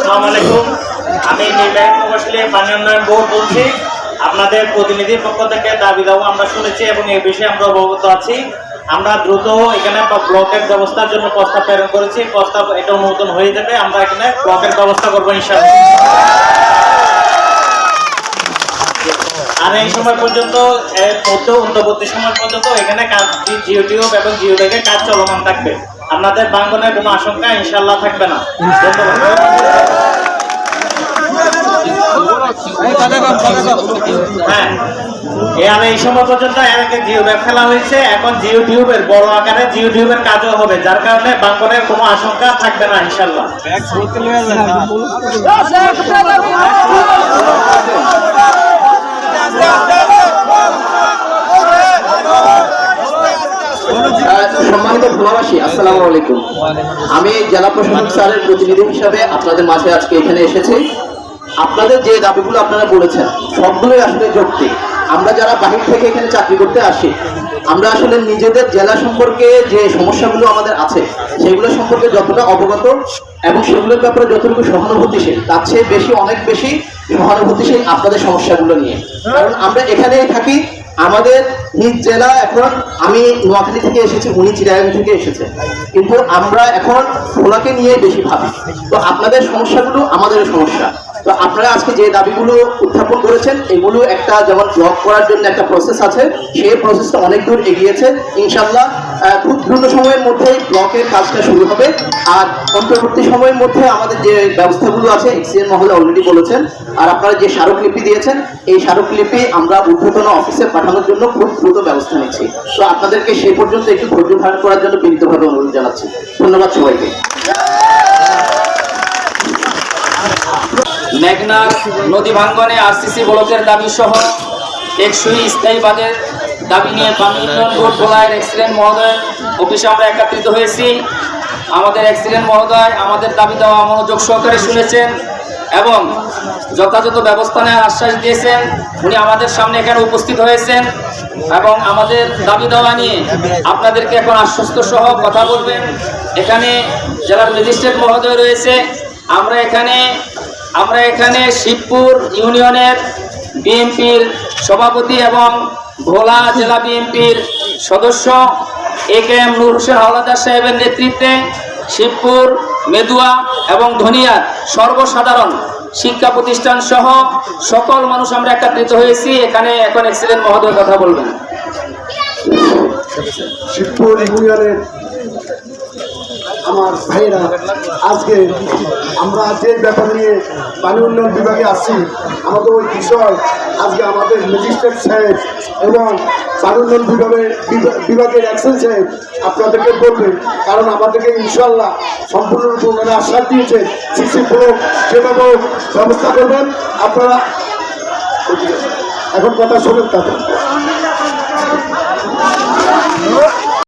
আসসালামু আলাইকুম। আমি নির্বাহী প্রকৌশলী পানি উন্নয়ন বোর্ড বলছি। আপনাদের প্রতিনিধির পক্ষ থেকে দাবি দাওয়া আমরা শুনেছি এবং এই বিষয়ে আমরা অবগত আছি। আমরা দ্রুত এখানে ব্লকের ব্যবস্থার জন্য প্রস্তাব প্রেরণ করেছি। প্রস্তাব এটা অনুমোদন হয়ে যাবে, আমরা এখানে ব্লকের ব্যবস্থা করবো ইনশাআল্লাহ। আর এই সময় পর্যন্ত অন্তর্বর্তী সময় পর্যন্ত এখানে কাজ জিওটিউব এবং জিওটেকের কাজ চলমান থাকবে। আপনাদের বাঙ্গনের কোনো আশঙ্কা ইনশাআল্লাহ থাকবে না। হ্যাঁ, আর এই সময় পর্যন্ত জিও ব্যাগ ফেলা হয়েছে। এখন জিওটিউবের বড় আকারে জিওটিউবের কাজও হবে, যার কারণে বাঙ্গনের কোনো আশঙ্কা থাকবে না ইনশাআল্লাহ। সম্মানিত ভোলাবাসী, আসসালামু আলাইকুম। আমি জেলা প্রশাসক স্যারের প্রতিনিধি হিসাবে আপনাদের মাঝে আজকে এখানে এসেছি। আপনাদের যে দাবিগুলো আপনারা বলেছেন সবগুলোই আসলে যৌক্তিক। আমরা যারা বাহির থেকে এখানে চাকরি করতে আসি, আমরা আসলে নিজেদের জেলা সম্পর্কে যে সমস্যাগুলো আমাদের আছে সেগুলো সম্পর্কে যতটা অবগত এবং সেগুলোর ব্যাপারে যতটুকু সহানুভূতিশীল, তার চেয়ে বেশি, অনেক বেশি সহানুভূতিশীল আপনাদের সমস্যাগুলো নিয়ে। কারণ আমরা এখানেই থাকি, আমাদের নিজ জেলা। এখন আমি নোয়াখালী থেকে এসেছি, উনি চিটাগাং থেকে এসেছে, কিন্তু আমরা এখন ভোলাকে নিয়ে বেশি ভাবি। তো আপনাদের সমস্যাগুলো আমাদেরও সমস্যা। তো আপনারা আজকে যে দাবিগুলো উত্থাপন করেছেন এগুলো একটা যেমন ব্লক করার জন্য একটা প্রসেস আছে, সেই প্রসেসটা অনেক দূর এগিয়েছে। ইনশাল্লাহ খুব দ্রুত সময়ের মধ্যেই ব্লকের কাজটা শুরু হবে। আর অন্তর্বর্তী সময়ের মধ্যে আমাদের যে ব্যবস্থাগুলো আছে এক্সিএন মহলে অলরেডি বলেছেন, আর আপনারা যে স্মারকলিপি দিয়েছেন এই স্মারকলিপি আমরা ঊর্ধ্বতন অফিসে পাঠানোর জন্য খুব দ্রুত ব্যবস্থা নিচ্ছি। তো আপনাদেরকে সেই পর্যন্ত একটু ধৈর্য ধারণ করার জন্য বিনীতভাবে অনুরোধ জানাচ্ছি। ধন্যবাদ সবাইকে। মেঘনার নদী ভাঙ্গনে আরসিসি ব্লকের দাবি সহ টেকসই স্থায়ী বাঁধের দাবি নিয়ে পানি উন্নয়ন বোর্ড ভোলার এক্সিলেন্ট মহোদয় অফিসে আমরা একত্রিত হয়েছি। আমাদের এক্সিলেন্ট মহোদয় আমাদের দাবি দেওয়া মনোযোগ সহকারে শুনেছেন এবং যথাযথ ব্যবস্থা নেওয়ার আশ্বাস দিয়েছেন। উনি আমাদের সামনে এখানে উপস্থিত হয়েছেন এবং আমাদের দাবি দেওয়া নিয়ে আপনাদেরকে এখন আশ্বস্ত সহ কথা বলবেন। এখানে জেলার ম্যাজিস্ট্রেট মহোদয় রয়েছে। আমরা এখানে শিবপুর ইউনিয়নের বিএনপির সভাপতি এবং ভোলা জেলা বিএনপির সদস্য একেএম নূর হোসেন হাওলাদার সাহেবের নেতৃত্বে শিবপুর, মেদুয়া এবং ধনিয়ার সর্বসাধারণ শিক্ষা প্রতিষ্ঠান সহ সকল মানুষ আমরা একত্রিত হয়েছি। এখানে এখন এক্সিলেন্ট মহোদয় কথা বলবেন। শিবপুর ইউনিয়নের আমার ভাইয়েরা, আজকে আমরা যে ব্যাপার নিয়ে পানি উন্নয়ন বিভাগে আসছি, আমাদের ওই বিষয় আজকে আমাদের ম্যাজিস্ট্রেট সাহেব এবং পানি উন্নয়ন বিভাগের অ্যাকশন সাহেব আপনাদেরকে বলবেন। কারণ আমাদেরকে ইনশাল্লাহ সম্পূর্ণরূপে ওনারা আশ্বাস দিয়েছেন সিসি ব্লক যেভাবে ব্যবস্থা করবেন। আপনারা এখন কথা শোনেন তাদের।